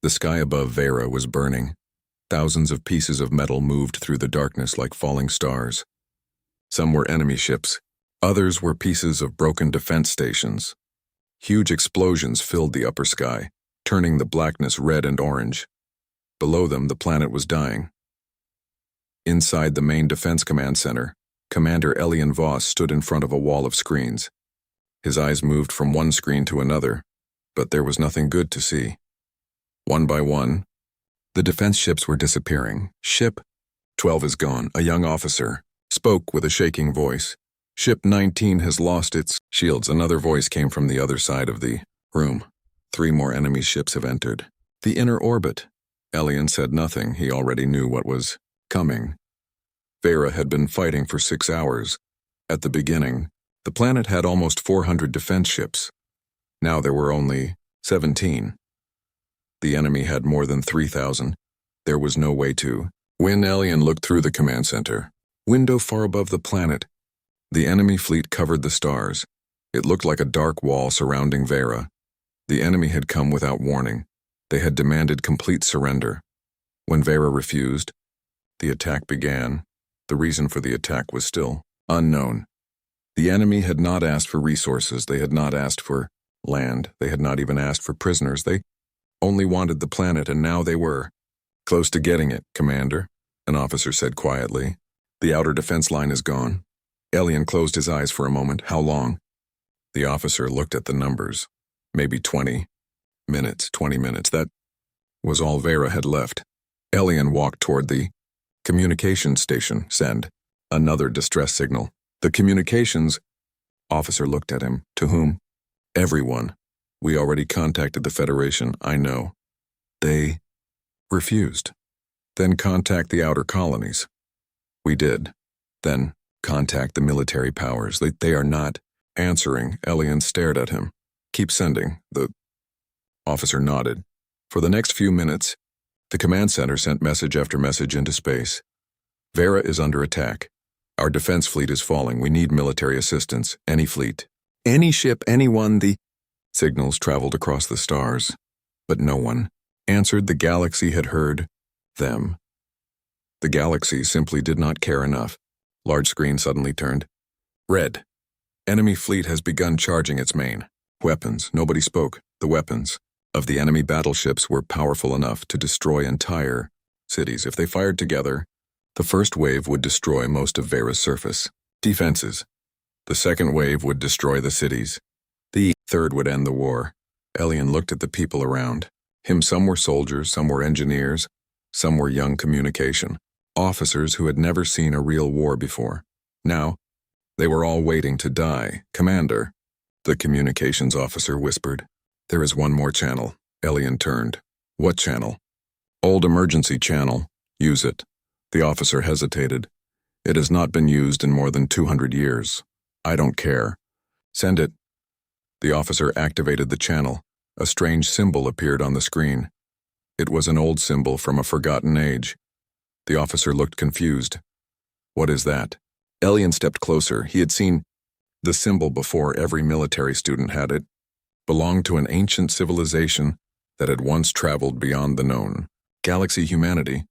The sky above Veyra was burning. Thousands of pieces of metal moved through the darkness like falling stars. Some were enemy ships. Others were pieces of broken defense stations. Huge explosions filled the upper sky, turning the blackness red and orange. Below them, the planet was dying. Inside the main defense command center, Commander Elian Voss stood in front of a wall of screens. His eyes moved from one screen to another, but there was nothing good to see. One by one, the defense ships were disappearing. Ship 12 is gone, a young officer spoke with a shaking voice. Ship 19 has lost its shields. Another voice came from the other side of the room. 3 more enemy ships have entered the inner orbit. Elian said nothing. He already knew what was coming. Veyra had been fighting for 6 hours. At the beginning, the planet had almost 400 defense ships. Now there were only 17. The enemy had more than 3,000. There was no way to win. Elian looked through the command center. Window far above the planet. The enemy fleet covered the stars. It looked like a dark wall surrounding Veyra. The enemy had come without warning. They had demanded complete surrender. When Veyra refused, the attack began. The reason for the attack was still unknown. The enemy had not asked for resources. They had not asked for land. They had not even asked for prisoners. They only wanted the planet, and now they were close to getting it, Commander, an officer said quietly. The outer defense line is gone. Elian closed his eyes for a moment. How long? The officer looked at the numbers. Maybe 20 minutes, 20 minutes. That was all Veyra had left. Elian walked toward the communications station. Send another distress signal. The communications officer looked at him. To whom? Everyone. We already contacted the Federation, I know. They refused. Then contact the outer colonies. We did. Then contact the military powers. They are not answering. Elian stared at him. Keep sending. The officer nodded. For the next few minutes, the command center sent message after message into space. Veyra is under attack. Our defense fleet is falling. We need military assistance. Any fleet. Any ship, anyone. The signals traveled across the stars, but no one answered. The galaxy had heard them. The galaxy simply did not care enough. Large screen suddenly turned red. Enemy fleet has begun charging its main weapons. Nobody spoke. The weapons of the enemy battleships were powerful enough to destroy entire cities. If they fired together, the first wave would destroy most of Veyra's surface defenses. The second wave would destroy the cities. The third would end the war. Elian looked at the people around him. Some were soldiers, some were engineers, some were young communication officers who had never seen a real war before. Now, they were all waiting to die. Commander, the communications officer whispered. There is one more channel. Elian turned. What channel? Old emergency channel. Use it. The officer hesitated. It has not been used in more than 200 years. I don't care. Send it. The officer activated the channel. A strange symbol appeared on the screen. It was an old symbol from a forgotten age. The officer looked confused. What is that? Elian stepped closer. He had seen the symbol before. Every military student had it. Belonged to an ancient civilization that had once traveled beyond the known galaxy humanity,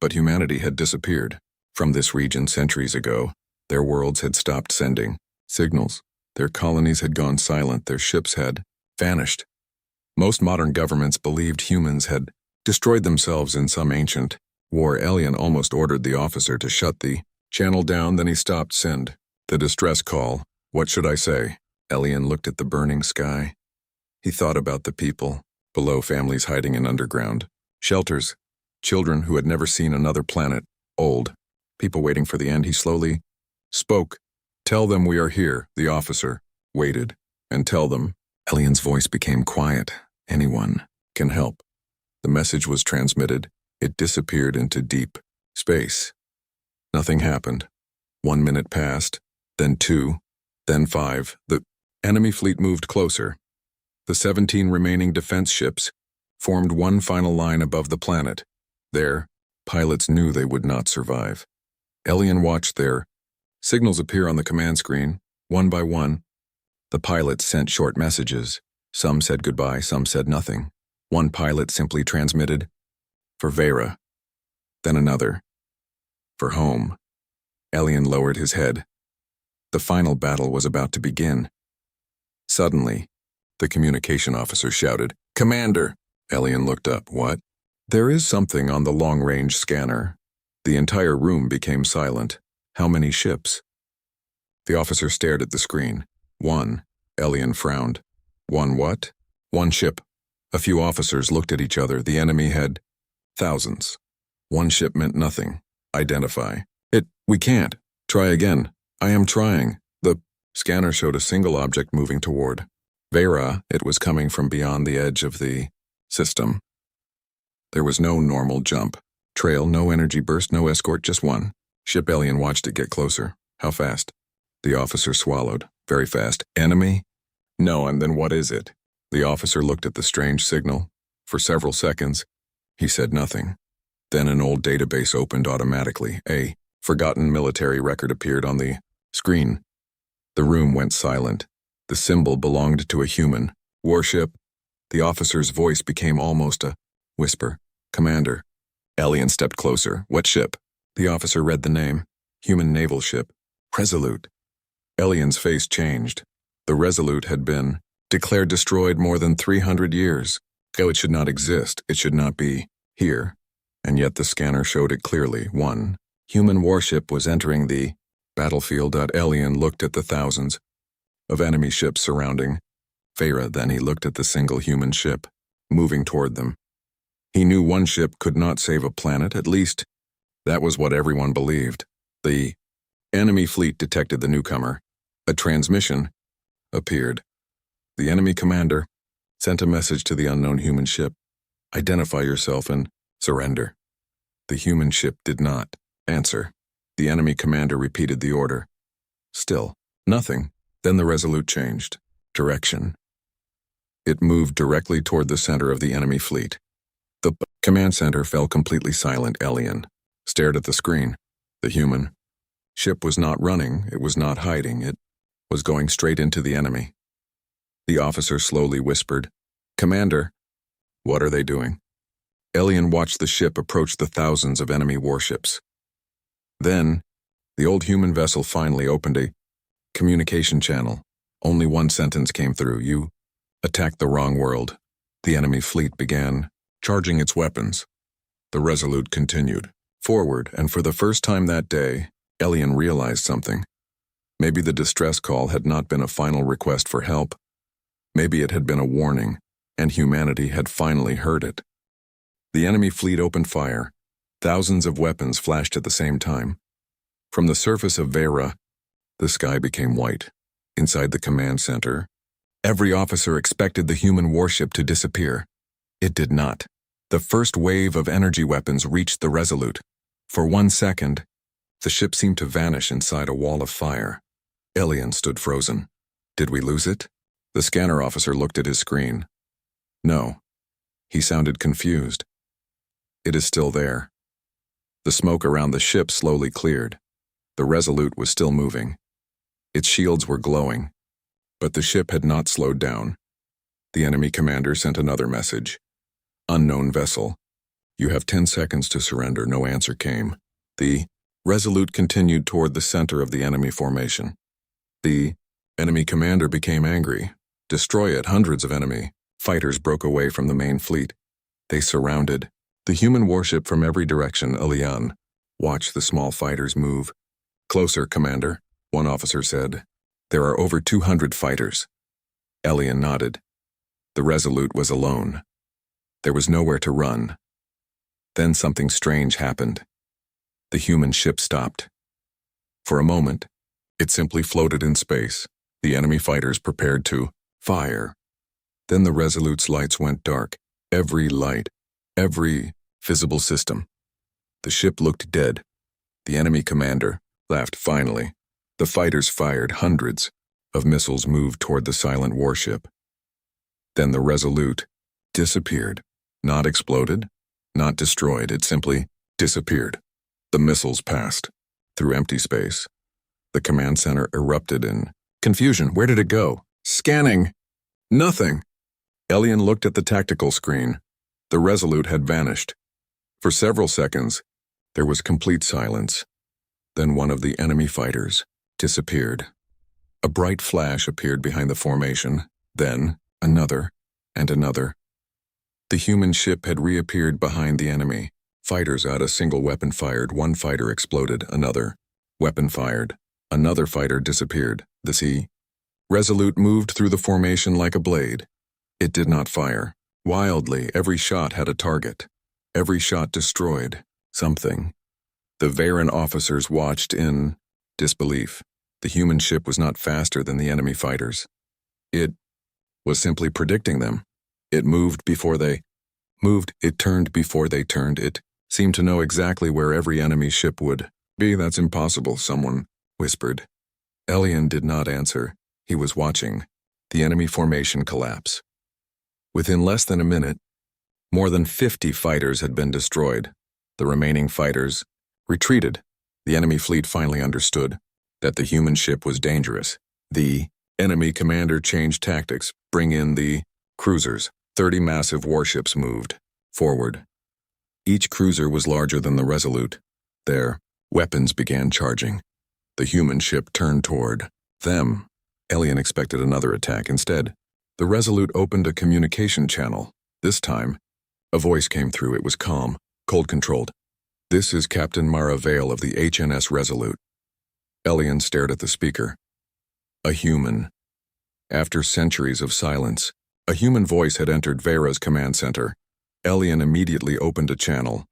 but humanity had disappeared. From this region centuries ago, their worlds had stopped sending signals. Their colonies had gone silent. Their ships had vanished. Most modern governments believed humans had destroyed themselves in some ancient war. Elian almost ordered the officer to shut the channel down. Then he stopped. Send the distress call. What should I say? Elian looked at the burning sky. He thought about the people below, families hiding in underground shelters, children who had never seen another planet, old people waiting for the end. He slowly spoke. Tell them we are here. The officer waited. And tell them. Elian's voice became quiet. Anyone can help. The message was transmitted. It disappeared into deep space. Nothing happened. 1 minute passed, then 2, then 5. The enemy fleet moved closer. The 17 remaining defense ships formed one final line above the planet. Their pilots knew they would not survive. Elian watched their signals appear on the command screen, one by one. The pilots sent short messages. Some said goodbye, some said nothing. One pilot simply transmitted, "For Veyra." Then another, "For home." Elian lowered his head. The final battle was about to begin. Suddenly, the communication officer shouted, "Commander!" Elian looked up. "What?" "There is something on the long-range scanner." The entire room became silent. "How many ships?" The officer stared at the screen. "One." Elian frowned. "One what?" "One ship." A few officers looked at each other. The enemy had thousands. One ship meant nothing. "Identify." We can't." "Try again." "I am trying." The scanner showed a single object moving toward Veyra. It was coming from beyond the edge of the system. There was no normal jump, trail, no energy burst, no escort, just one ship. Elian watched it get closer. "How fast?" The officer swallowed. "Very fast." "Enemy?" "No, and then what is it?" The officer looked at the strange signal. For several seconds, he said nothing. Then an old database opened automatically. A forgotten military record appeared on the screen. The room went silent. The symbol belonged to a human. "Warship." The officer's voice became almost a whisper. "Commander." Elian stepped closer. "What ship?" The officer read the name. "Human naval ship. Resolute." Elian's face changed. The Resolute had been declared destroyed more than 300 years ago. It should not exist. It should not be here. And yet the scanner showed it clearly. One human warship was entering the battlefield. Elian looked at the thousands of enemy ships surrounding Veyra. Then he looked at the single human ship moving toward them. He knew one ship could not save a planet. At least, that was what everyone believed. The enemy fleet detected the newcomer. A transmission appeared. The enemy commander sent a message to the unknown human ship. "Identify yourself and surrender." The human ship did not answer. The enemy commander repeated the order. Still, nothing. Then the Resolute changed direction. It moved directly toward the center of the enemy fleet. The command center fell completely silent. Elian stared at the screen. The human ship was not running. It was not hiding. It was going straight into the enemy. The officer slowly whispered, "Commander." "What are they doing?" Elian watched the ship approach the thousands of enemy warships. Then, the old human vessel finally opened a communication channel. Only one sentence came through. "You attacked the wrong world." The enemy fleet began charging its weapons. The Resolute continued forward, and for the first time that day, Elian realized something. Maybe the distress call had not been a final request for help. Maybe it had been a warning, and humanity had finally heard it. The enemy fleet opened fire. Thousands of weapons flashed at the same time. From the surface of Veyra, the sky became white. Inside the command center, every officer expected the human warship to disappear. It did not. The first wave of energy weapons reached the Resolute. For 1 second, the ship seemed to vanish inside a wall of fire. Elian stood frozen. Did we lose it? The scanner officer looked at his screen. No. He sounded confused. It is still there. The smoke around the ship slowly cleared. The Resolute was still moving. Its shields were glowing. But the ship had not slowed down. The enemy commander sent another message. "Unknown vessel. You have 10 seconds to surrender." No answer came. The Resolute continued toward the center of the enemy formation. The enemy commander became angry. "Destroy it." Hundreds of enemy fighters broke away from the main fleet. They surrounded the human warship from every direction. Elian watched the small fighters move. "Closer, Commander," one officer said. "There are over 200 fighters." Elian nodded. The Resolute was alone. There was nowhere to run. Then something strange happened. The human ship stopped. For a moment, it simply floated in space. The enemy fighters prepared to fire. Then the Resolute's lights went dark. Every light, every visible system. The ship looked dead. The enemy commander laughed. Finally, the fighters fired. Hundreds of missiles moved toward the silent warship. Then the Resolute disappeared. Not exploded, not destroyed. It simply disappeared. The missiles passed through empty space. The command center erupted in confusion. Where did it go? Scanning. Nothing. Elian looked at the tactical screen. The Resolute had vanished. For several seconds, there was complete silence. Then one of the enemy fighters disappeared. A bright flash appeared behind the formation, then another and another. The human ship had reappeared behind the enemy. Fighters out, a single weapon fired, one fighter exploded, another. Weapon fired, another fighter disappeared. The sea Resolute moved through the formation like a blade. It did not fire. Wildly, every shot had a target. Every shot destroyed something. The Veyran officers watched in disbelief. The human ship was not faster than the enemy fighters. It was simply predicting them. It moved before they moved. It turned before they turned. It seemed to know exactly where every enemy ship would be. That's impossible, someone whispered. Elian did not answer. He was watching the enemy formation collapse. Within less than a minute, more than 50 fighters had been destroyed. The remaining fighters retreated. The enemy fleet finally understood that the human ship was dangerous. The enemy commander changed tactics. Bring in the cruisers. 30 massive warships moved forward. Each cruiser was larger than the Resolute. Their weapons began charging. The human ship turned toward them. Elian expected another attack. Instead, the Resolute opened a communication channel. This time, a voice came through. It was calm, cold-controlled. "This is Captain Mara Vale of the HNS Resolute." Elian stared at the speaker. A human. After centuries of silence, a human voice had entered Veyra's command center. Elian immediately opened a channel.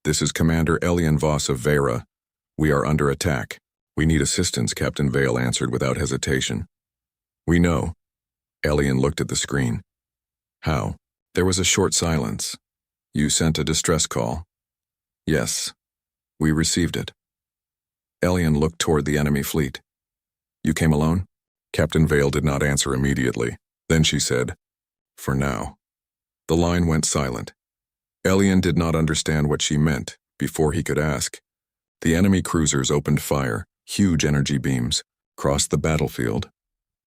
"This is Commander Elian Voss of Veyra. We are under attack. We need assistance," Captain Vale answered without hesitation. "We know." Elian looked at the screen. "How?" There was a short silence. "You sent a distress call?" "Yes. We received it." Elian looked toward the enemy fleet. "You came alone?" Captain Vale did not answer immediately. Then she said, "For now." The line went silent. Elian did not understand what she meant. Before he could ask, the enemy cruisers opened fire. Huge energy beams crossed the battlefield.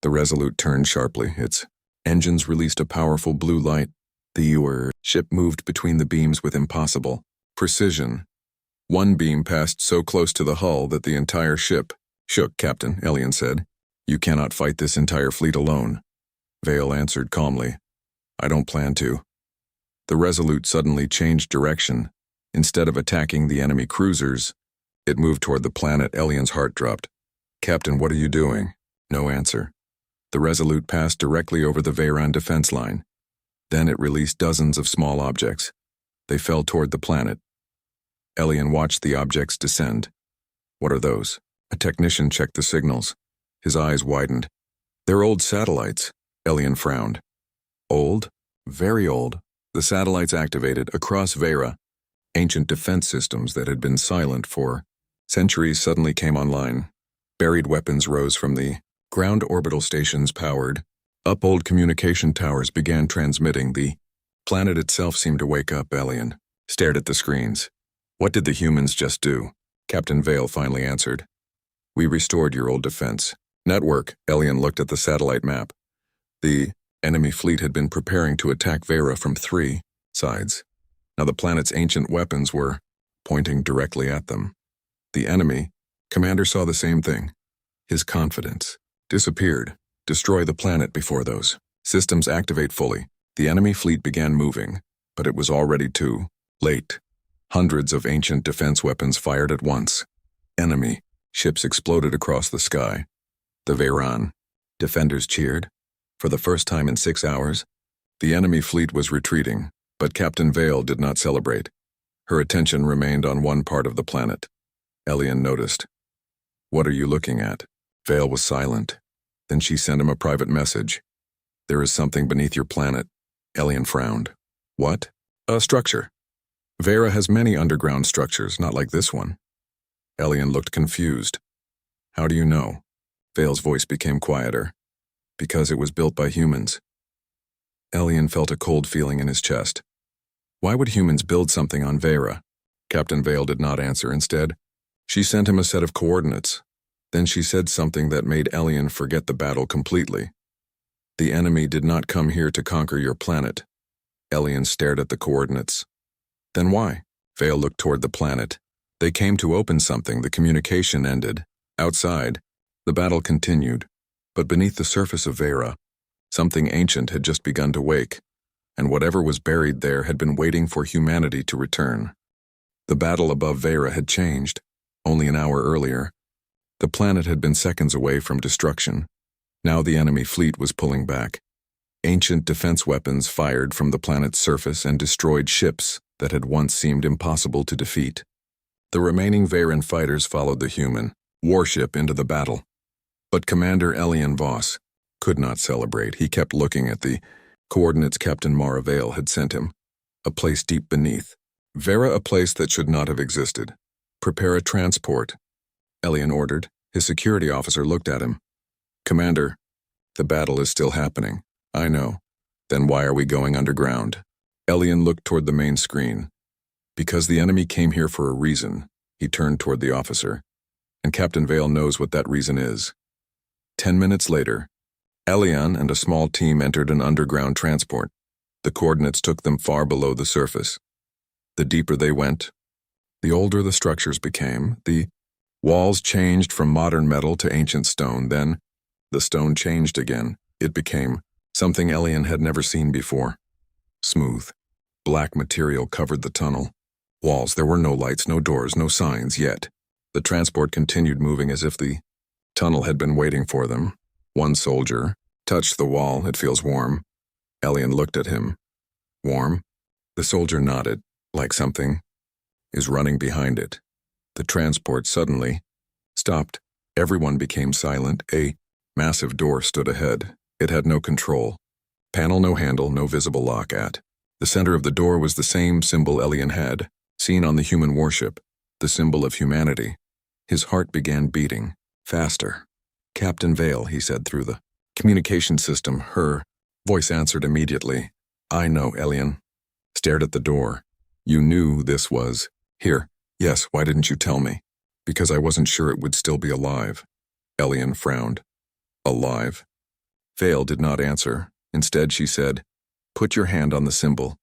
The Resolute turned sharply. Its engines released a powerful blue light. The ship moved between the beams with impossible precision. One beam passed so close to the hull that the entire ship shook. "Captain," Elian said, "you cannot fight this entire fleet alone." Vale answered calmly, "I don't plan to." The Resolute suddenly changed direction. Instead of attacking the enemy cruisers, it moved toward the planet. Elian's heart dropped. "Captain, what are you doing?" No answer. The Resolute passed directly over the Veyran defense line. Then it released dozens of small objects. They fell toward the planet. Elian watched the objects descend. "What are those?" A technician checked the signals. His eyes widened. "They're old satellites." Elian frowned. "Old?" "Very old." The satellites activated across Veyra. Ancient defense systems that had been silent for centuries suddenly came online. Buried weapons rose from the ground. Orbital stations powered up. Old communication towers began transmitting. The planet itself seemed to wake up. Elian stared at the screens. "What did the humans just do?" Captain Vale finally answered. "We restored your old defense network." Elian looked at the satellite map. The enemy fleet had been preparing to attack Veyra from 3 sides. Now the planet's ancient weapons were pointing directly at them. The enemy commander saw the same thing. His confidence disappeared. Destroy the planet before those systems activate fully. The enemy fleet began moving, but it was already too late. Hundreds of ancient defense weapons fired at once. Enemy ships exploded across the sky. The Veyran defenders cheered. For the first time in 6 hours, the enemy fleet was retreating, but Captain Vale did not celebrate. Her attention remained on one part of the planet. Elian noticed. "What are you looking at?" Vale was silent. Then she sent him a private message. "There is something beneath your planet." Elian frowned. "What?" "A structure. Veyra has many underground structures, not like this one." Elian looked confused. "How do you know?" Vale's voice became quieter. "Because it was built by humans." Elian felt a cold feeling in his chest. Why would humans build something on Veyra? Captain Vale did not answer. Instead, she sent him a set of coordinates. Then she said something that made Elian forget the battle completely. "The enemy did not come here to conquer your planet. Elian stared at the coordinates. Then why? Veyra looked toward the planet. They came to open something. The communication ended. Outside, the battle continued. But beneath the surface of Veyra, something ancient had just begun to wake, and whatever was buried there had been waiting for humanity to return. The battle above Veyra had changed. Only an hour earlier, the planet had been seconds away from destruction. Now the enemy fleet was pulling back. Ancient defense weapons fired from the planet's surface and destroyed ships that had once seemed impossible to defeat. The remaining Veyran fighters followed the human warship into the battle. But Commander Elian Voss could not celebrate. He kept looking at the coordinates Captain Maravale had sent him. A place deep beneath. Veyra, a place that should not have existed. Prepare a transport, Elian ordered. His security officer looked at him. Commander, the battle is still happening. I know. Then why are we going underground? Elian looked toward the main screen. Because the enemy came here for a reason. He turned toward the officer. And Captain Vale knows what that reason is. 10 minutes later, Elian and a small team entered an underground transport. The coordinates took them far below the surface. The deeper they went, the older the structures became. The walls changed from modern metal to ancient stone. Then, the stone changed again. It became something Elian had never seen before. Smooth, black material covered the tunnel. Walls, there were no lights, no doors, no signs yet. The transport continued moving as if the tunnel had been waiting for them. One soldier touched the wall. It feels warm. Elian looked at him. Warm? The soldier nodded, like something is running behind it. The transport suddenly stopped. Everyone became silent. A massive door stood ahead. It had no control. Panel, no handle, no visible lock at. The center of the door was the same symbol Elian had seen on the human warship, the symbol of humanity. His heart began beating faster. Captain Vale, he said through the communication system. Her voice answered immediately. I know, Elian. Stared at the door. You knew this was here. Yes, why didn't you tell me? Because I wasn't sure it would still be alive. Elian frowned. Alive? Vale did not answer. Instead, she said, Put your hand on the symbol.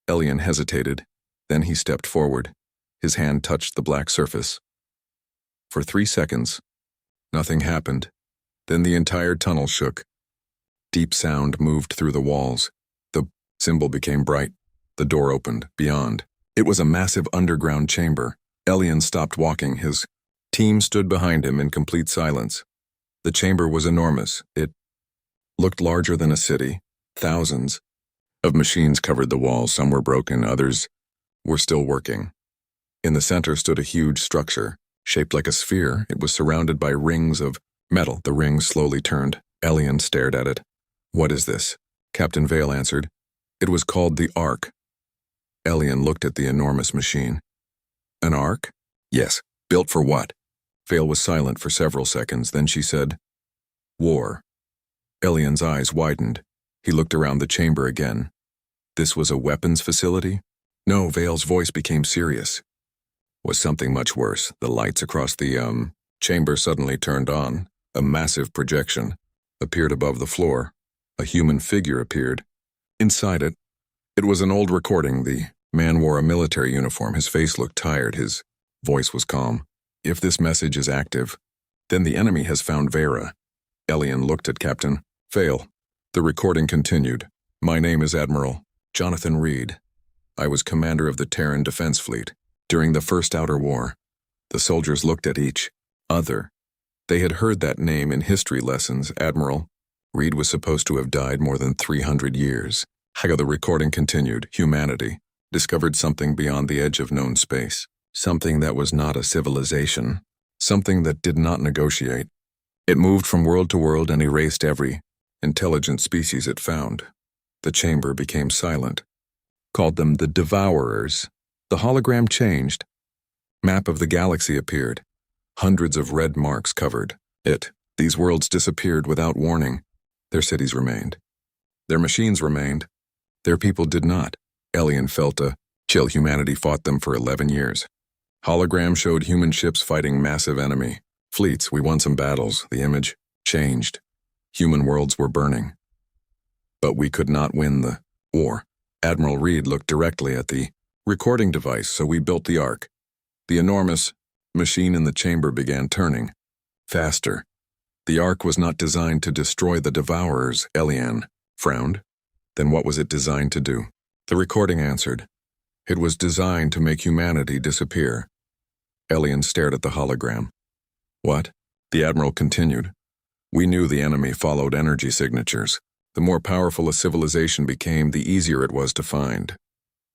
Elian hesitated. Then he stepped forward. His hand touched the black surface. For 3 seconds, nothing happened. Then the entire tunnel shook. Deep sound moved through the walls. The symbol became bright. The door opened. Beyond, it was a massive underground chamber. Elian stopped walking. His team stood behind him in complete silence. The chamber was enormous. It looked larger than a city. Thousands of machines covered the walls. Some were broken, others were still working. In the center stood a huge structure. Shaped like a sphere, it was surrounded by rings of metal. The rings slowly turned. Elian stared at it. What is this? Captain Vale answered. It was called the Ark. Elian looked at the enormous machine. An Ark? Yes. Built for what? Vale was silent for several seconds. Then she said, War. Elian's eyes widened. He looked around the chamber again. This was a weapons facility? No, Vale's voice became serious. Was something much worse. The lights across the, chamber suddenly turned on. A massive projection appeared above the floor. A human figure appeared. Inside it, it was an old recording. The man wore a military uniform. His face looked tired. His voice was calm. If this message is active, then the enemy has found Veyra. Elian looked at Captain Vale. The recording continued. My name is Admiral Jonathan Reed. I was commander of the Terran Defense Fleet during the First Outer War. The soldiers looked at each other. They had heard that name in history lessons. Admiral Reed was supposed to have died more than 300 years. The recording continued. Humanity discovered something beyond the edge of known space. Something that was not a civilization. Something that did not negotiate. It moved from world to world and erased every intelligent species it found. The chamber became silent. Called them the Devourers. The hologram changed. Map of the galaxy appeared. Hundreds of red marks covered it. These worlds disappeared without warning. Their cities remained. Their machines remained. Their people did not. Elian felt a chill. Humanity fought them for 11 years. Hologram showed human ships fighting massive enemy fleets. We won some battles. The image changed. Human worlds were burning. But we could not win the war. Admiral Reed looked directly at the recording device, so we built the Ark. The enormous machine in the chamber began turning. Faster. The Ark was not designed to destroy the Devourers, Elian frowned. Then what was it designed to do? The recording answered. It was designed to make humanity disappear. Elian stared at the hologram. What? The Admiral continued. We knew the enemy followed energy signatures. The more powerful a civilization became, the easier it was to find.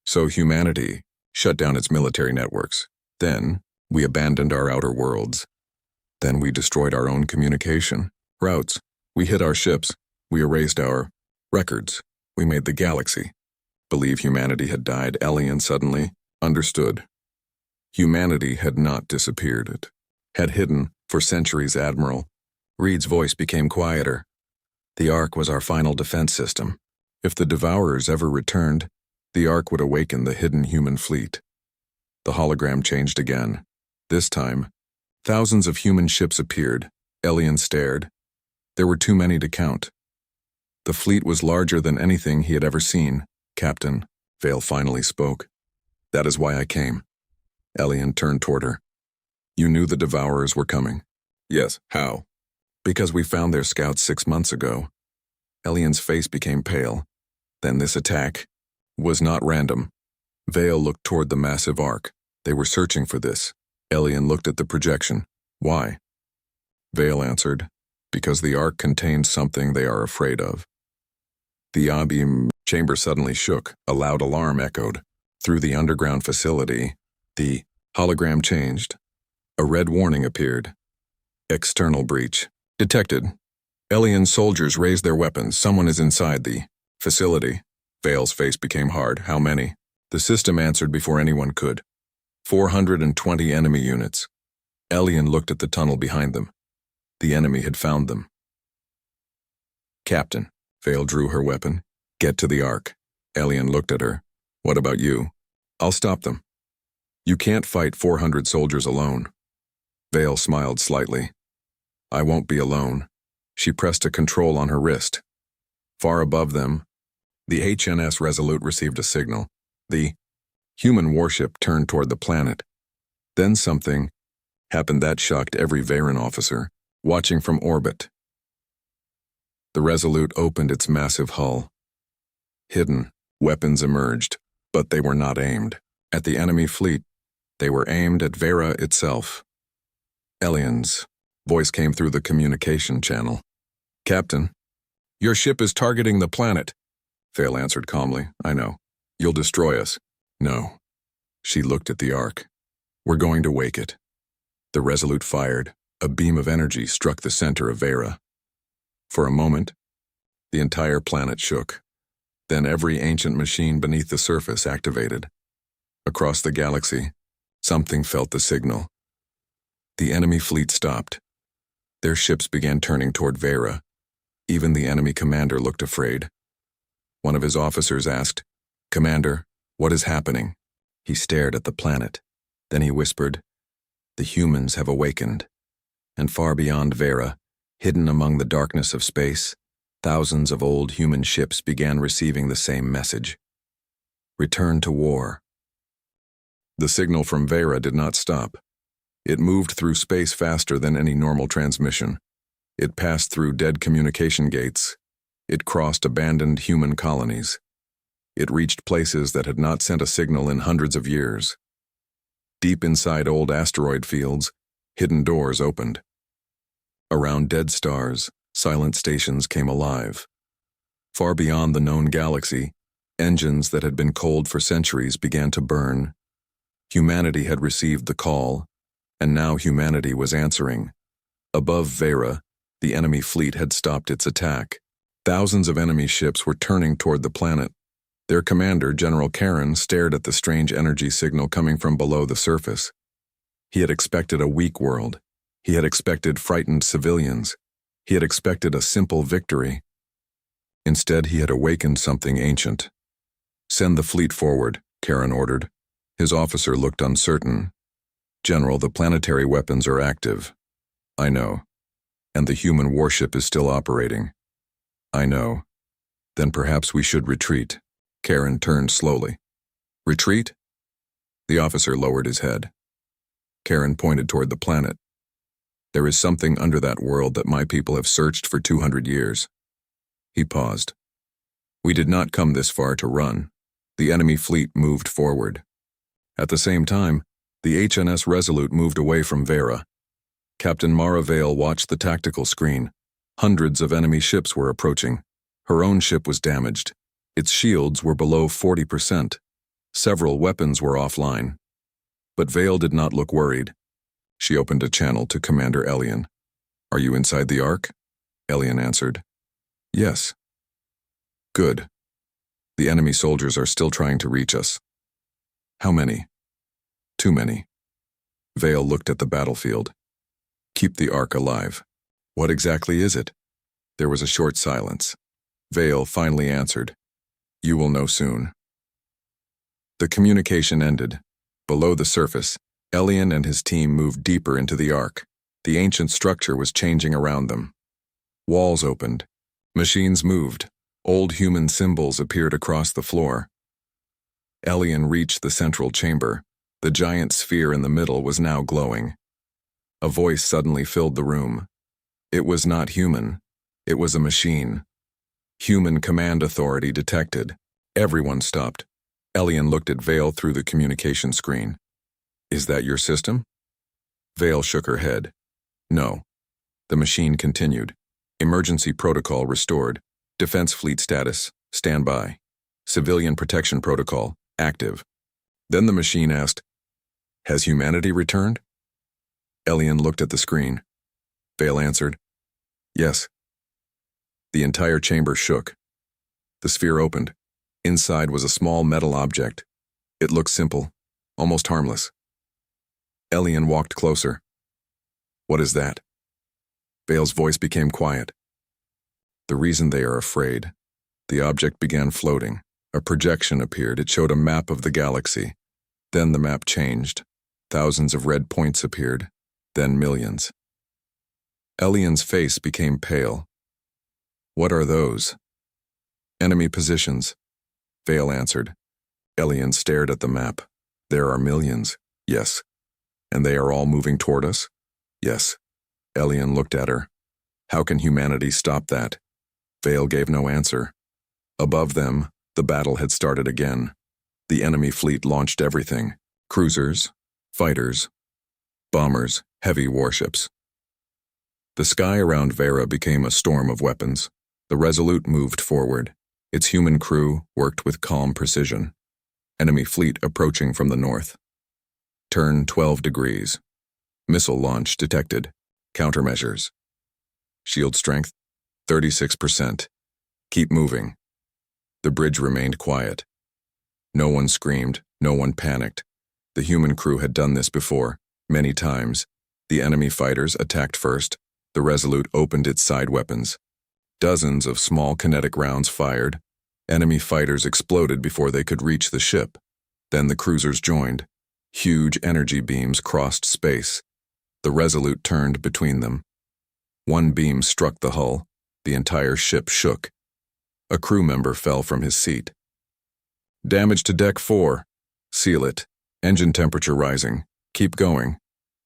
So humanity shut down its military networks. Then, we abandoned our outer worlds. Then we destroyed our own communication routes. We hid our ships. We erased our records. We made the galaxy. Believe humanity had died, Elian suddenly understood. Humanity had not disappeared. It had hidden for centuries, Admiral. Reed's voice became quieter. The Ark was our final defense system. If the Devourers ever returned, the Ark would awaken the hidden human fleet. The hologram changed again. This time, thousands of human ships appeared. Elian stared. There were too many to count. The fleet was larger than anything he had ever seen. Captain, Veyra finally spoke. That is why I came. Elian turned toward her. You knew the Devourers were coming? Yes, how? Because we found their scouts 6 months ago. Elian's face became pale. Then this attack was not random. Veyra looked toward the massive Ark. They were searching for this. Elian looked at the projection. Why? Veyra answered, because the Ark contains something they are afraid of. The Abim chamber suddenly shook. A loud alarm echoed. Through the underground facility, the hologram changed. A red warning appeared. External breach detected. Elian soldiers raised their weapons. Someone is inside the facility. Veyra's face became hard. How many? The system answered before anyone could. 420 enemy units. Elian looked at the tunnel behind them. The enemy had found them. Captain, Veyra drew her weapon. Get to the Ark. Elian looked at her. What about you? I'll stop them. You can't fight 400 soldiers alone. Veyra smiled slightly. I won't be alone. She pressed a control on her wrist. Far above them, the HNS Resolute received a signal. The human warship turned toward the planet. Then something happened that shocked every Veyran officer, watching from orbit. The Resolute opened its massive hull. Hidden weapons emerged, but they were not aimed at the enemy fleet. They were aimed at Veyra itself. Elian's voice came through the communication channel. Captain, your ship is targeting the planet. Veyra answered calmly. I know. You'll destroy us. No. She looked at the Ark. We're going to wake it. The Resolute fired. A beam of energy struck the center of Veyra. For a moment, the entire planet shook. Then every ancient machine beneath the surface activated. Across the galaxy, something felt the signal. The enemy fleet stopped. Their ships began turning toward Veyra. Even the enemy commander looked afraid. One of his officers asked, Commander, what is happening? He stared at the planet. Then he whispered, The humans have awakened. And far beyond Veyra, hidden among the darkness of space, thousands of old human ships began receiving the same message. Return to war. The signal from Veyra did not stop. It moved through space faster than any normal transmission. It passed through dead communication gates. It crossed abandoned human colonies. It reached places that had not sent a signal in hundreds of years. Deep inside old asteroid fields, hidden doors opened. Around dead stars, silent stations came alive. Far beyond the known galaxy, engines that had been cold for centuries began to burn. Humanity had received the call, and now humanity was answering. Above Veyra, the enemy fleet had stopped its attack. Thousands of enemy ships were turning toward the planet. Their commander, General Karen, stared at the strange energy signal coming from below the surface. He had expected a weak world. He had expected frightened civilians. He had expected a simple victory. Instead, he had awakened something ancient. Send the fleet forward, Karen ordered. His officer looked uncertain. General, the planetary weapons are active. I know. And the human warship is still operating. I know. Then perhaps we should retreat. Karen turned slowly. Retreat? The officer lowered his head. Karen pointed toward the planet. There is something under that world that my people have searched for 200 years. He paused. We did not come this far to run. The enemy fleet moved forward. At the same time, the HNS Resolute moved away from Veyra. Captain Mara Vale watched the tactical screen. Hundreds of enemy ships were approaching. Her own ship was damaged. Its shields were below 40%. Several weapons were offline. But Vale did not look worried. She opened a channel to Commander Elian. Are you inside the Ark? Elian answered. Yes. Good. The enemy soldiers are still trying to reach us. How many? Too many. Vale looked at the battlefield. Keep the Ark alive. What exactly is it? There was a short silence. Vale finally answered. You will know soon. The communication ended. Below the surface, Elian and his team moved deeper into the Ark. The ancient structure was changing around them. Walls opened. Machines moved. Old human symbols appeared across the floor. Elian reached the central chamber. The giant sphere in the middle was now glowing. A voice suddenly filled the room. It was not human. It was a machine. Human command authority detected. Everyone stopped. Elian looked at Vale through the communication screen. Is that your system? Vale shook her head. No. The machine continued. Emergency protocol restored. Defense fleet status, standby. Civilian protection protocol, active. Then the machine asked, Has humanity returned? Elian looked at the screen. Vale answered, Yes. The entire chamber shook. The sphere opened. Inside was a small metal object. It looked simple, almost harmless. Elian walked closer. What is that? Vale's voice became quiet. The reason they are afraid. The object began floating. A projection appeared. It showed a map of the galaxy. Then the map changed. Thousands of red points appeared. Then millions. Elian's face became pale. What are those? Enemy positions. Vale answered. Elian stared at the map. There are millions. Yes. And they are all moving toward us? Yes. Elian looked at her. How can humanity stop that? Vale gave no answer. Above them, the battle had started again. The enemy fleet launched everything. Cruisers, fighters, bombers, heavy warships. The sky around Veyra became a storm of weapons. The Resolute moved forward. Its human crew worked with calm precision. Enemy fleet approaching from the north. Turn 12 degrees. Missile launch detected. Countermeasures. Shield strength, 36%. Keep moving. The bridge remained quiet. No one screamed, no one panicked. The human crew had done this before, many times. The enemy fighters attacked first. The Resolute opened its side weapons. Dozens of small kinetic rounds fired. Enemy fighters exploded before they could reach the ship. Then the cruisers joined. Huge energy beams crossed space. The Resolute turned between them. One beam struck the hull. The entire ship shook. A crew member fell from his seat. Damage to deck 4. Seal it. Engine temperature rising. Keep going.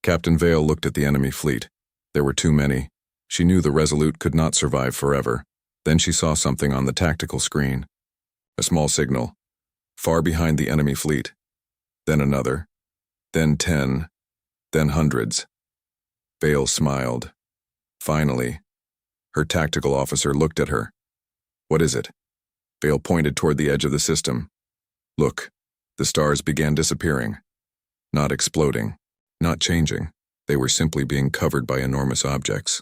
Captain Vale looked at the enemy fleet. There were too many. She knew the Resolute could not survive forever. Then she saw something on the tactical screen. A small signal. Far behind the enemy fleet. Then another. Then 10. Then hundreds. Vale smiled. Finally. Her tactical officer looked at her. What is it? Vale pointed toward the edge of the system. Look. The stars began disappearing. Not exploding. Not changing. They were simply being covered by enormous objects.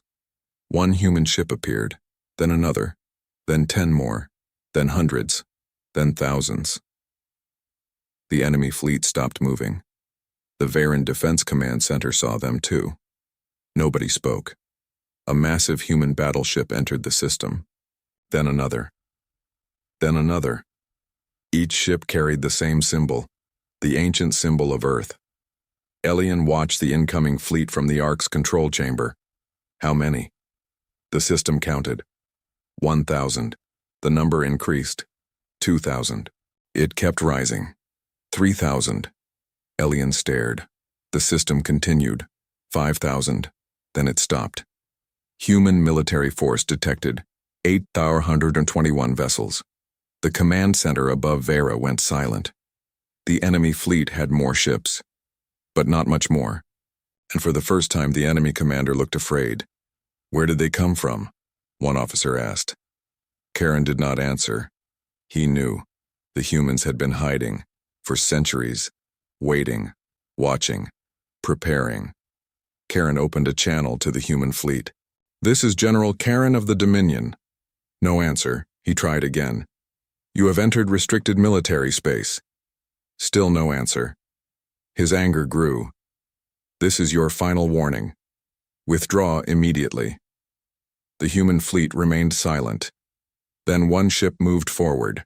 One human ship appeared, then another, then 10 more, then hundreds, then thousands. The enemy fleet stopped moving. The Veyran Defense Command Center saw them too. Nobody spoke. A massive human battleship entered the system. Then another. Then another. Each ship carried the same symbol, the ancient symbol of Earth. Elian watched the incoming fleet from the Ark's control chamber. How many? The system counted. 1,000. The number increased. 2,000. It kept rising. 3,000. Elian stared. The system continued. 5,000. Then it stopped. Human military force detected. 8,121 vessels. The command center above Veyra went silent. The enemy fleet had more ships, but not much more. And for the first time, the enemy commander looked afraid. Where did they come from? One officer asked. Karen did not answer. He knew. The humans had been hiding for centuries, waiting, watching, preparing. Karen opened a channel to the human fleet. This is General Karen of the Dominion. No answer. He tried again. You have entered restricted military space. Still no answer. His anger grew. This is your final warning. Withdraw immediately. The human fleet remained silent. Then one ship moved forward.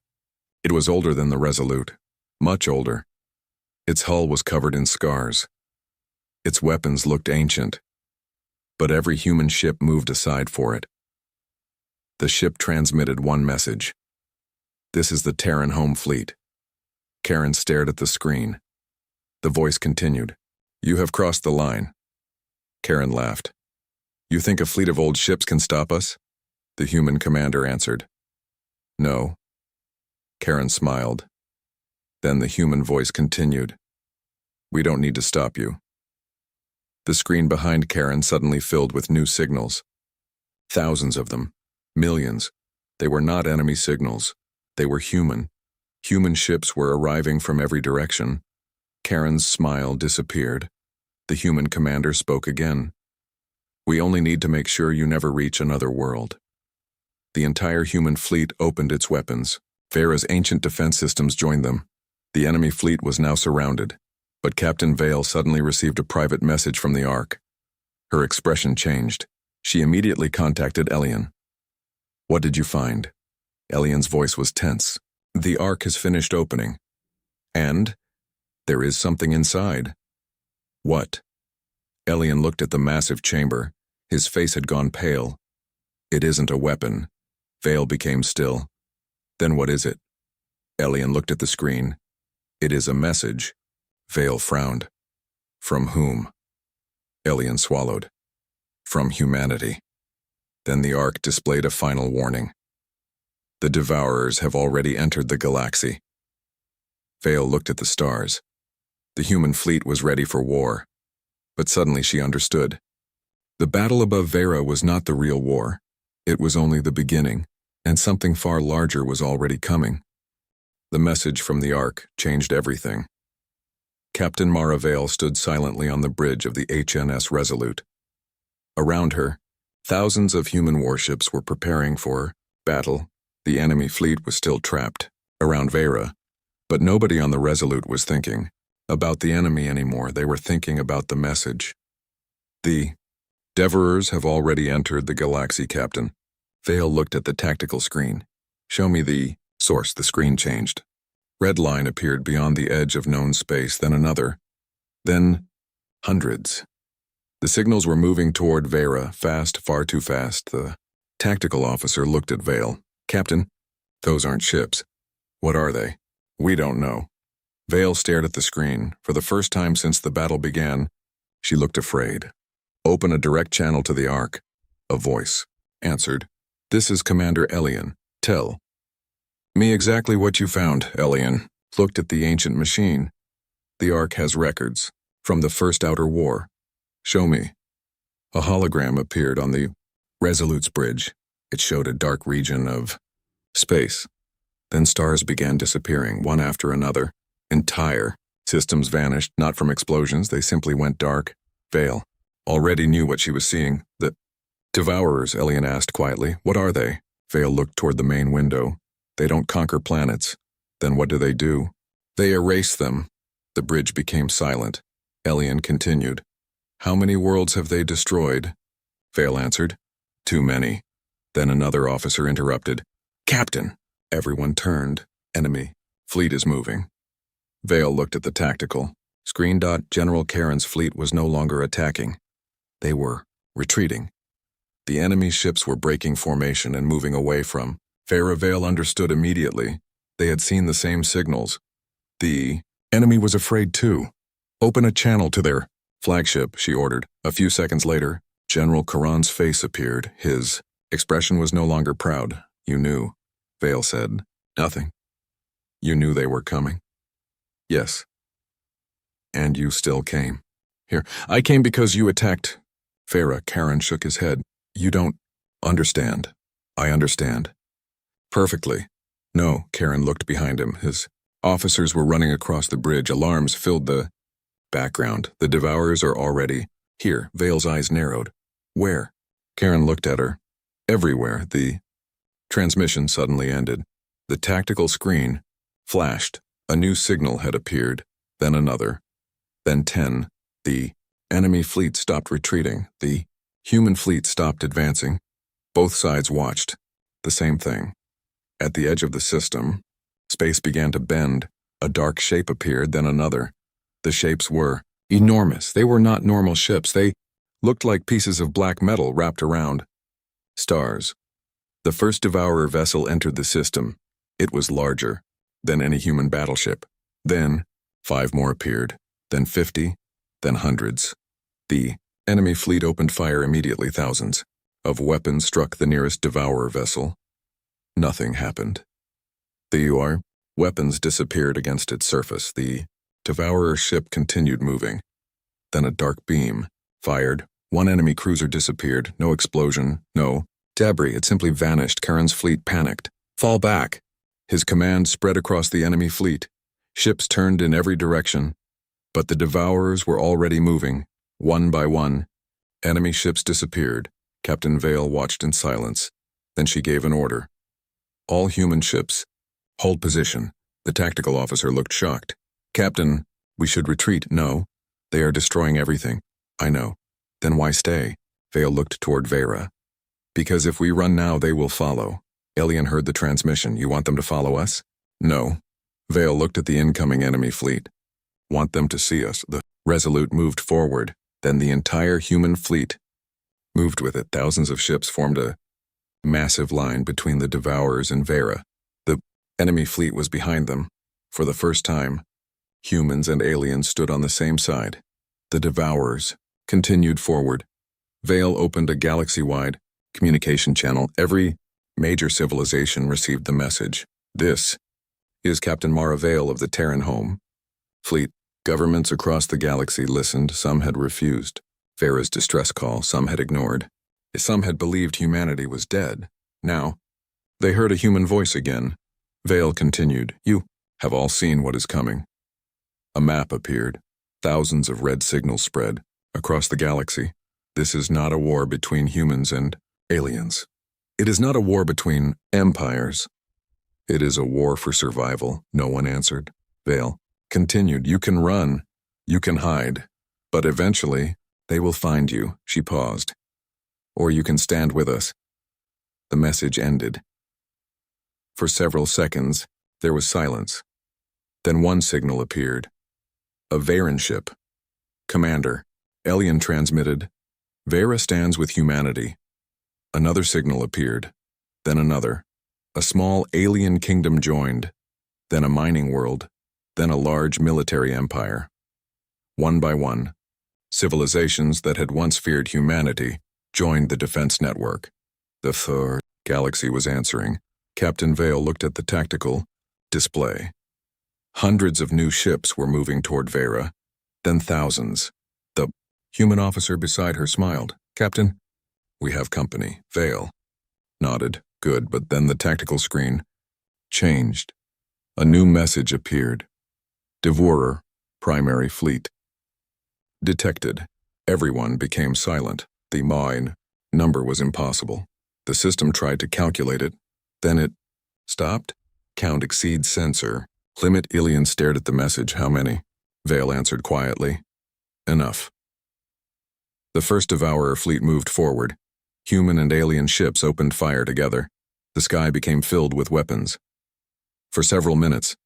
It was older than the Resolute, much older. Its hull was covered in scars. Its weapons looked ancient, but every human ship moved aside for it. The ship transmitted one message. This is the Terran home fleet. Karen stared at the screen. The voice continued. You have crossed the line. Karen laughed. You think a fleet of old ships can stop us? The human commander answered. No. Karen smiled. Then the human voice continued. We don't need to stop you. The screen behind Karen suddenly filled with new signals. Thousands of them. Millions. They were not enemy signals. They were human. Human ships were arriving from every direction. Karen's smile disappeared. The human commander spoke again. We only need to make sure you never reach another world. The entire human fleet opened its weapons. Veyra's ancient defense systems joined them. The enemy fleet was now surrounded, but Captain Vale suddenly received a private message from the Ark. Her expression changed. She immediately contacted Elian. What did you find? Elian's voice was tense. The Ark has finished opening. And there is something inside. What? Elian looked at the massive chamber. His face had gone pale. It isn't a weapon. Vale became still. Then what is it? Elian looked at the screen. It is a message. Vale frowned. From whom? Elian swallowed. From humanity. Then the Ark displayed a final warning. The Devourers have already entered the galaxy. Vale looked at the stars. The human fleet was ready for war. But suddenly she understood. The battle above Veyra was not the real war. It was only the beginning, and something far larger was already coming. The message from the Ark changed everything. Captain Mara Vale stood silently on the bridge of the HNS Resolute. Around her, thousands of human warships were preparing for battle. The enemy fleet was still trapped around Veyra, but nobody on the Resolute was thinking about the enemy anymore. They were thinking about the message. The Devourers have already entered the galaxy, Captain. Vale looked at the tactical screen. Show me the source. The screen changed. Red line appeared beyond the edge of known space, then another. Then hundreds. The signals were moving toward Veyra, fast, far too fast. The tactical officer looked at Vale. Captain, those aren't ships. What are they? We don't know. Vale stared at the screen. For the first time since the battle began, she looked afraid. Open a direct channel to the Ark. A voice answered. This is Commander Elian. Tell me exactly what you found, Elian. Looked at the ancient machine. The Ark has records from the First Outer War. Show me. A hologram appeared on the Resolute's bridge. It showed a dark region of space. Then stars began disappearing, one after another. Entire systems vanished, not from explosions, they simply went dark. Vale already knew what she was seeing. The Devourers, Elian asked quietly. What are they? Vale looked toward the main window. They don't conquer planets. Then what do? They erase them. The bridge became silent. Elian continued. How many worlds have they destroyed? Vale answered. Too many. Then another officer interrupted. Captain! Everyone turned. Enemy. Fleet is moving. Vale looked at the tactical screen. General Karen's fleet was no longer attacking. They were retreating. The enemy ships were breaking formation and moving away from Veyra. Vale understood immediately. They had seen the same signals. The enemy was afraid too. Open a channel to their flagship, she ordered. A few seconds later, General Karan's face appeared. His expression was no longer proud. You knew, Vale said. Nothing. You knew they were coming. Yes. And you still came. Here, I came because you attacked Veyra. Karan shook his head. You don't understand. I understand. Perfectly. No, Karan looked behind him. His officers were running across the bridge. Alarms filled the background. The Devourers are already here. Vale's eyes narrowed. Where? Karan looked at her. Everywhere. The transmission suddenly ended. The tactical screen flashed. A new signal had appeared, then another, then 10. The enemy fleet stopped retreating. The human fleet stopped advancing. Both sides watched. The same thing. At the edge of the system, space began to bend. A dark shape appeared, then another. The shapes were enormous. They were not normal ships. They looked like pieces of black metal wrapped around stars. The first Devourer vessel entered the system. It was larger than any human battleship. Then 5 more appeared, then 50, then hundreds. The enemy fleet opened fire immediately. Thousands of weapons struck the nearest Devourer vessel. Nothing happened. The weapons disappeared against its surface. The Devourer ship continued moving. Then a dark beam fired. One enemy cruiser disappeared. No explosion, no debris. It simply vanished. Karan's fleet panicked. Fall back. His command spread across the enemy fleet. Ships turned in every direction. But the Devourers were already moving. One by one, enemy ships disappeared. Captain Vale watched in silence. Then she gave an order. All human ships, hold position. The tactical officer looked shocked. Captain, we should retreat. No, they are destroying everything. I know. Then why stay? Vale looked toward Veyra. Because if we run now, they will follow. Elian heard the transmission. You want them to follow us? No. Vale looked at the incoming enemy fleet. Want them to see us. The Resolute moved forward. Then the entire human fleet moved with it. Thousands of ships formed a massive line between the Devourers and Veyra. The enemy fleet was behind them. For the first time, humans and aliens stood on the same side. The Devourers continued forward. Vale opened a galaxy-wide communication channel. Every major civilization received the message. This is Captain Mara Vale of the Terran Home Fleet. Governments across the galaxy listened. Some had refused Veyra's distress call. Some had ignored. Some had believed humanity was dead. Now, they heard a human voice again. Vale continued. You have all seen what is coming. A map appeared. Thousands of red signals spread across the galaxy. This is not a war between humans and aliens. It is not a war between empires. It is a war for survival. No one answered. Vale continued. You can run. You can hide. But eventually, they will find you. She paused. Or you can stand with us. The message ended. For several seconds, there was silence. Then one signal appeared. A Veyran ship. Commander, Elian transmitted. Veyra stands with humanity. Another signal appeared. Then another. A small alien kingdom joined. Then a mining world. Then a large military empire. One by one, civilizations that had once feared humanity joined the defense network. The third galaxy was answering. Captain Vale looked at the tactical display. Hundreds of new ships were moving toward Veyra, then thousands. The human officer beside her smiled. Captain, we have company. Vale nodded. Good, but then the tactical screen changed. A new message appeared. Devourer, primary fleet. Detected. Everyone became silent. The mine number was impossible. The system tried to calculate it. Then it stopped. Count exceeds sensor. Limit. Elian stared at the message. How many? Vale answered quietly. Enough. The first Devourer fleet moved forward. Human and alien ships opened fire together. The sky became filled with weapons. For several minutes,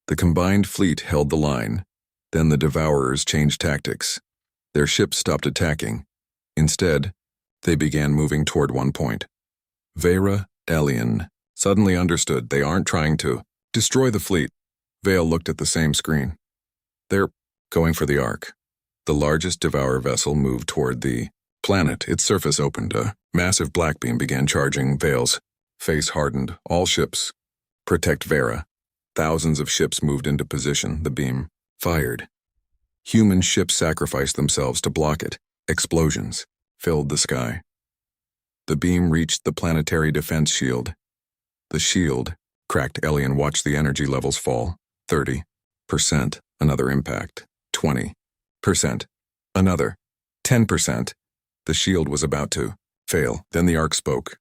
the combined fleet held the line. Then the Devourers changed tactics. Their ships stopped attacking. Instead, they began moving toward one point. Veyra, Elian suddenly understood. They aren't trying to Destroy the fleet. Vale looked at the same screen. They're going for the Ark. The largest Devourer vessel moved toward the planet. Its surface opened. A massive black beam began charging. Vale's face hardened. All ships. Protect Veyra. Thousands of ships moved into position. The beam fired. Human ships sacrificed themselves to block it. Explosions filled the sky. The beam reached the planetary defense shield. The shield cracked. Elian watched the energy levels fall. 30%. Another impact. 20%. Another. 10%. The shield was about to fail. Then the Ark spoke.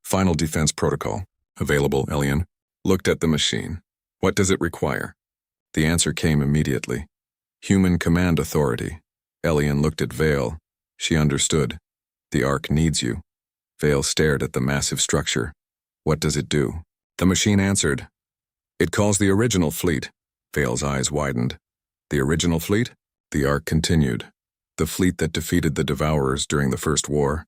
Final defense protocol. Available. Elian looked at the machine. What does it require? The answer came immediately. Human command authority. Elian looked at Vale. She understood. The Ark needs you. Vale stared at the massive structure. What does it do? The machine answered. It calls the original fleet. Vale's eyes widened. The original fleet? The Ark continued. The fleet that defeated the Devourers during the First War.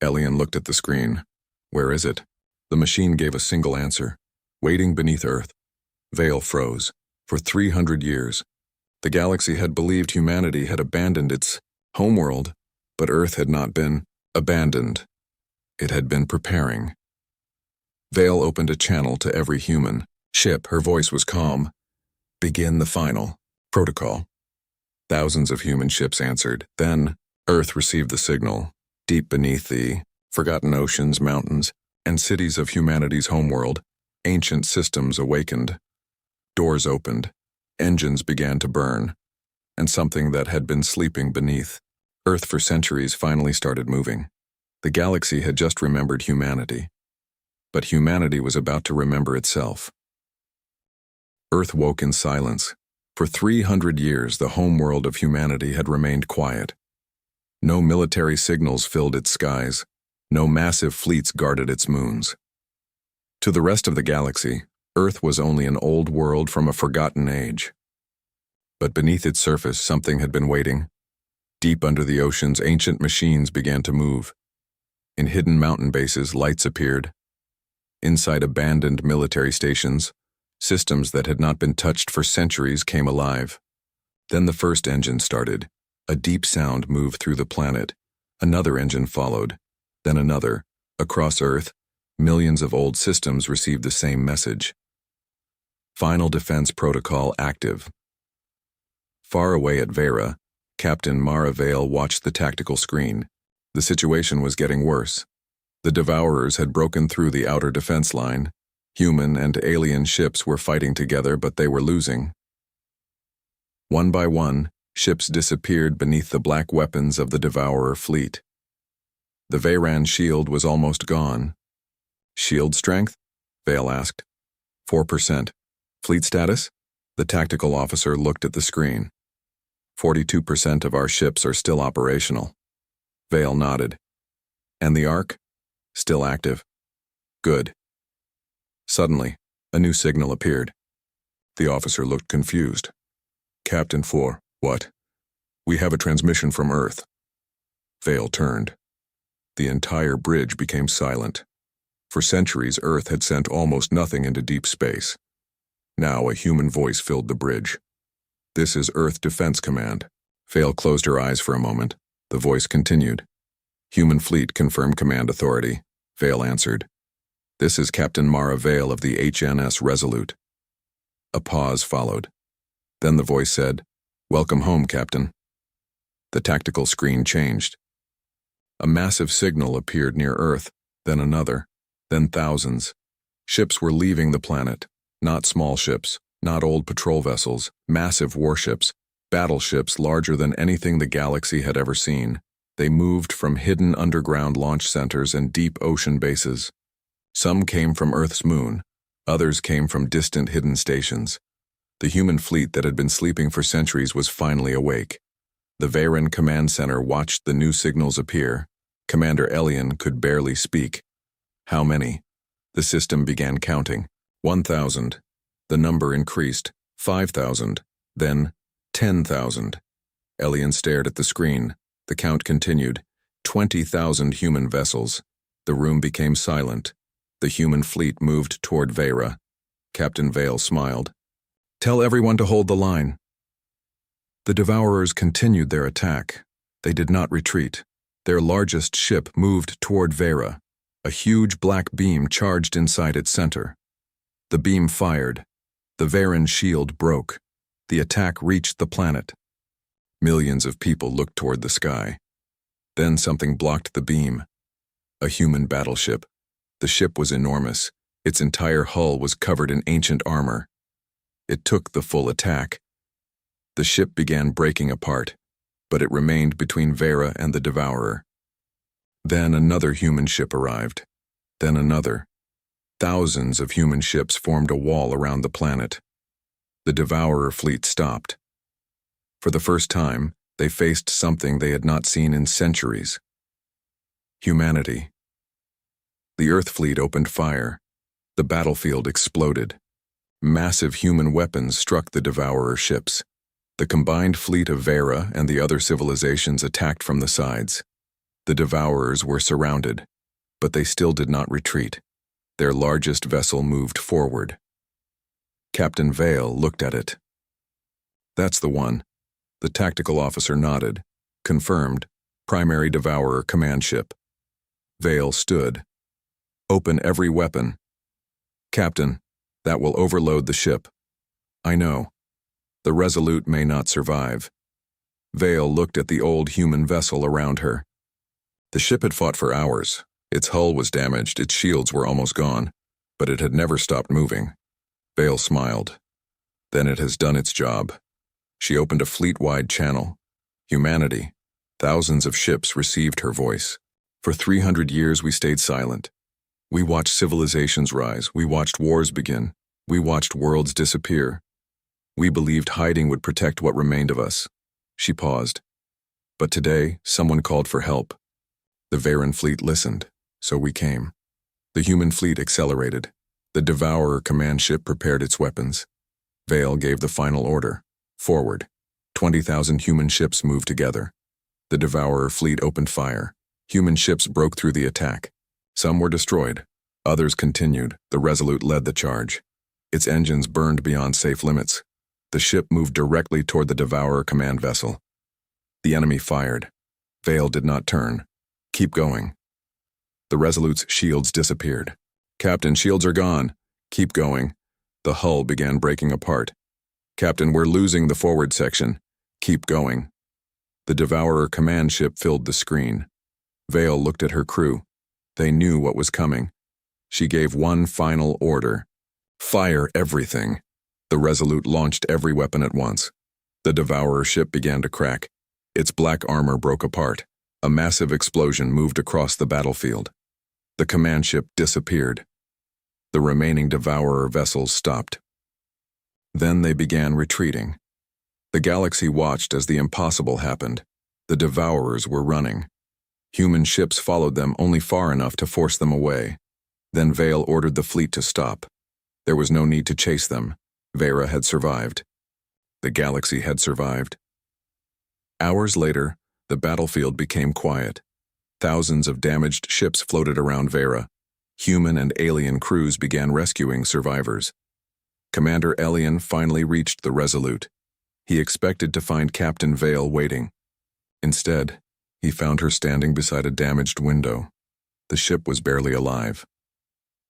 Elian looked at the screen. Where is it? The machine gave a single answer. Waiting beneath Earth. Vale froze. For 300 years. The galaxy had believed humanity had abandoned its homeworld, but Earth had not been abandoned. It had been preparing. Vale opened a channel to every human ship. Her voice was calm. Begin the final protocol. Thousands of human ships answered. Then, Earth received the signal. Deep beneath the forgotten oceans, mountains, and cities of humanity's homeworld, ancient systems awakened. Doors opened. Engines began to burn. And something that had been sleeping beneath Earth for centuries finally started moving. The galaxy had just remembered humanity. But humanity was about to remember itself. Earth woke in silence. For 300 years, the homeworld of humanity had remained quiet. No military signals filled its skies. No massive fleets guarded its moons. To the rest of the galaxy, Earth was only an old world from a forgotten age. But beneath its surface, something had been waiting. Deep under the oceans, ancient machines began to move. In hidden mountain bases, lights appeared. Inside abandoned military stations, systems that had not been touched for centuries came alive. Then the first engine started. A deep sound moved through the planet. Another engine followed. Then another. Across Earth, millions of old systems received the same message. Final defense protocol active. Far away at Veyra, Captain Mara Vale watched the tactical screen. The situation was getting worse. The Devourers had broken through the outer defense line. Human and alien ships were fighting together, but they were losing. One by one, ships disappeared beneath the black weapons of the Devourer fleet. The Veyran shield was almost gone. Shield strength? Vale asked. 4%. Fleet status? The tactical officer looked at the screen. 42% of our ships are still operational. Vale nodded. And the Ark? Still active. Good. Suddenly, a new signal appeared. The officer looked confused. Captain 4, what? We have a transmission from Earth. Vale turned. The entire bridge became silent. For centuries, Earth had sent almost nothing into deep space. Now a human voice filled the bridge. This is Earth Defense Command. Vale closed her eyes for a moment. The voice continued. Human fleet confirmed command authority. Vale answered. This is Captain Mara Vale of the HNS Resolute. A pause followed. Then the voice said, Welcome home, Captain. The tactical screen changed. A massive signal appeared near Earth, then another, then thousands. Ships were leaving the planet. Not small ships, not old patrol vessels, massive warships, battleships larger than anything the galaxy had ever seen. They moved from hidden underground launch centers and deep ocean bases. Some came from Earth's moon, others came from distant hidden stations. The human fleet that had been sleeping for centuries was finally awake. The Veyran command center watched the new signals appear. Commander Elian could barely speak. How many? The system began counting. 1,000. The number increased. 5,000. Then 10,000. Elian stared at the screen. The count continued. 20,000 human vessels. The room became silent. The human fleet moved toward Veyra. Captain Vale smiled. Tell everyone to hold the line. The Devourers continued their attack. They did not retreat. Their largest ship moved toward Veyra. A huge black beam charged inside its center. The beam fired. The Veyran shield broke. The attack reached the planet. Millions of people looked toward the sky. Then something blocked the beam. A human battleship. The ship was enormous. Its entire hull was covered in ancient armor. It took the full attack. The ship began breaking apart, but it remained between Veyra and the Devourer. Then another human ship arrived. Then another. Thousands of human ships formed a wall around the planet. The Devourer fleet stopped. For the first time, they faced something they had not seen in centuries. Humanity. The Earth fleet opened fire. The battlefield exploded. Massive human weapons struck the Devourer ships. The combined fleet of Veyra and the other civilizations attacked from the sides. The Devourers were surrounded, but they still did not retreat. Their largest vessel moved forward. Captain Vale looked at it. That's the one. The tactical officer nodded. Confirmed. Primary Devourer command ship. Vale stood. Open every weapon. Captain, that will overload the ship. I know. The Resolute may not survive. Vale looked at the old human vessel around her. The ship had fought for hours. Its hull was damaged, its shields were almost gone, but it had never stopped moving. Vale smiled. Then it has done its job. She opened a fleet-wide channel. Humanity. Thousands of ships received her voice. For 300 years we stayed silent. We watched civilizations rise. We watched wars begin. We watched worlds disappear. We believed hiding would protect what remained of us. She paused. But today, someone called for help. The Veyran fleet listened, so we came. The human fleet accelerated. The Devourer command ship prepared its weapons. Vale gave the final order. Forward. 20,000 human ships moved together. The Devourer fleet opened fire. Human ships broke through the attack. Some were destroyed. Others continued. The Resolute led the charge. Its engines burned beyond safe limits. The ship moved directly toward the Devourer command vessel. The enemy fired. Vale did not turn. Keep going. The Resolute's shields disappeared. Captain, shields are gone. Keep going. The hull began breaking apart. Captain, we're losing the forward section. Keep going. The Devourer command ship filled the screen. Vale looked at her crew. They knew what was coming. She gave one final order. Fire everything. The Resolute launched every weapon at once. The Devourer ship began to crack. Its black armor broke apart. A massive explosion moved across the battlefield. The command ship disappeared. The remaining Devourer vessels stopped. Then they began retreating. The galaxy watched as the impossible happened. The Devourers were running. Human ships followed them only far enough to force them away. Then Vale ordered the fleet to stop. There was no need to chase them. Veyra had survived. The galaxy had survived. Hours later, the battlefield became quiet. Thousands of damaged ships floated around Veyra. Human and alien crews began rescuing survivors. Commander Elian finally reached the Resolute. He expected to find Captain Vale waiting. Instead, he found her standing beside a damaged window. The ship was barely alive.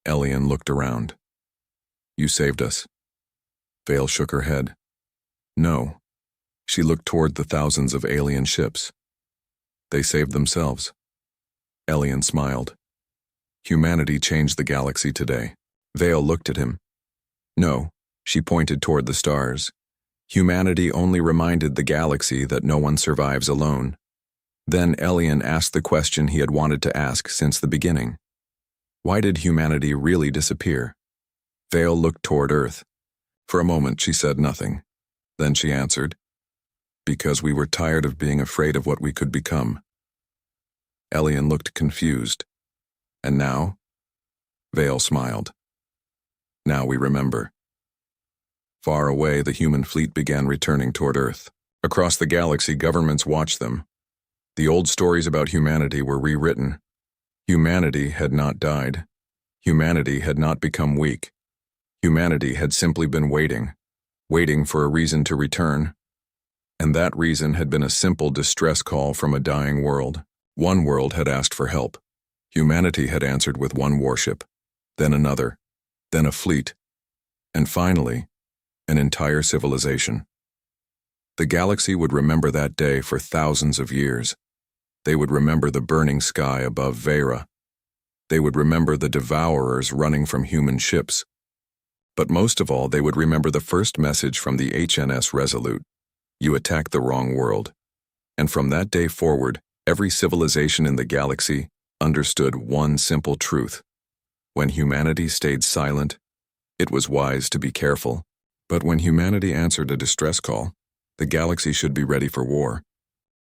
Elian looked around. You saved us. Vale shook her head. No. She looked toward the thousands of alien ships. They saved themselves. Elian smiled. Humanity changed the galaxy today. Vale looked at him. No, she pointed toward the stars. Humanity only reminded the galaxy that no one survives alone. Then Elian asked the question he had wanted to ask since the beginning. Why did humanity really disappear? Vale looked toward Earth. For a moment she said nothing. Then she answered, because we were tired of being afraid of what we could become. Elian looked confused. And now? Vale smiled. Now we remember. Far away, the human fleet began returning toward Earth. Across the galaxy, governments watched them. The old stories about humanity were rewritten. Humanity had not died. Humanity had not become weak. Humanity had simply been waiting for a reason to return, and that reason had been a simple distress call from a dying world. One world had asked for help. Humanity had answered with one warship, then another, then a fleet, and finally, an entire civilization. The galaxy would remember that day for thousands of years. They would remember the burning sky above Veyra. They would remember the devourers running from human ships. But most of all, they would remember the first message from the HNS Resolute. You attacked the wrong world. And from that day forward, every civilization in the galaxy understood one simple truth. When humanity stayed silent, it was wise to be careful. But when humanity answered a distress call, the galaxy should be ready for war.